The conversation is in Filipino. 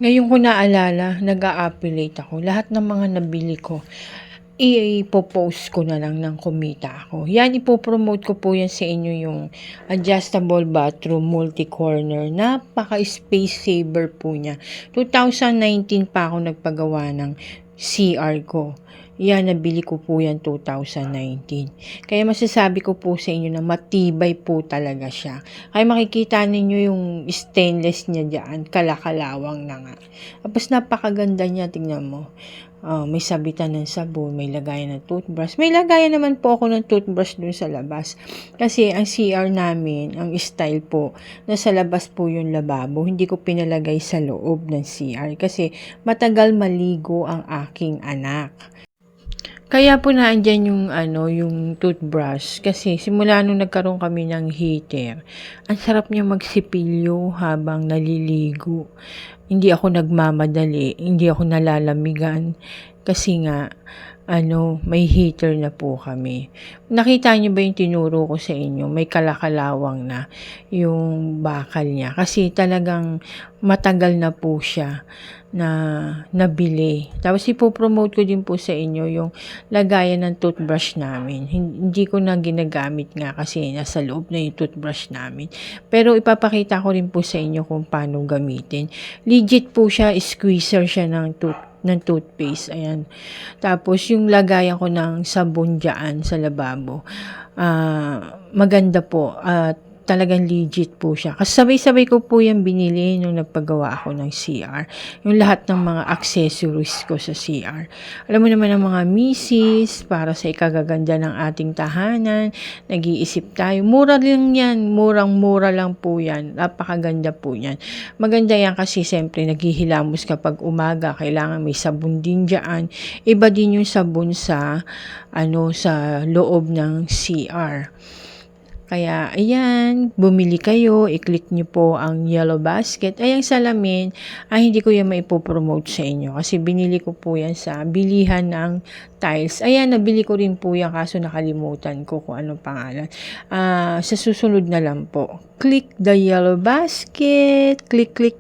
Ngayon ko naalala, nag-a-affiliate ako. Lahat ng mga nabili ko, ipo-post ko na lang ng kumita ako. Yan, ipo-promote ko po yan sa inyo yung adjustable bathroom multi-corner. Napaka-space saver po niya. 2019 pa ako nagpagawa ng CR ko. Yan, nabili ko po yan 2019. Kaya masasabi ko po sa inyo na matibay po talaga siya. Kaya makikita ninyo yung stainless niya dyan, kalakalawang na nga. Tapos napakaganda niya, tingnan mo. May sabitan ng sabon, may lagayan ng toothbrush. May lagayan naman po ako ng toothbrush dun sa labas. Kasi ang CR namin, ang style po, nasa labas po yung lababo. Hindi ko pinalagay sa loob ng CR kasi matagal maligo ang aking anak. Kaya po naandyan yung toothbrush kasi simula nung nagkaroon kami ng heater, ang sarap niya magsipilyo habang naliligo. Hindi ako nagmamadali, hindi ako nalalamigan kasi nga may heater na po kami. Nakita niyo ba yung tinuro ko sa inyo? May kalakalawang na yung bakal niya kasi talagang matagal na po siya na nabili. Tapos ipopromote ko din po sa inyo yung lagayan ng toothbrush namin. Hindi ko na ginagamit nga kasi nasa loob na yung toothbrush namin. Pero ipapakita ko rin po sa inyo kung paano gamitin. Legit po siya, squeezer siya ng toothpaste. Ayan. Tapos yung lagayan ko ng sabon dyan sa lababo. Maganda po at talagang legit po siya. Kasi sabay-sabay ko po yan binili nung nagpagawa ako ng CR. Yung lahat ng mga accessories ko sa CR. Alam mo naman ang mga misis, para sa ikagaganda ng ating tahanan, nag-iisip tayo. Mura lang yan. Murang-mura lang po yan. Napakaganda po yan. Maganda yan kasi siyempre naghihilamos kapag umaga. Kailangan may sabon din dyan. Iba din yung sabon sa loob ng CR. Kaya, ayan, bumili kayo, i-click nyo po ang yellow basket. Ay, ang salamin, hindi ko yan maipopromote sa inyo kasi binili ko po yan sa bilihan ng tiles. Ayan, nabili ko rin po yan kaso nakalimutan ko kung anong pangalan. Sa susunod na lang po. Click the yellow basket. Click, click.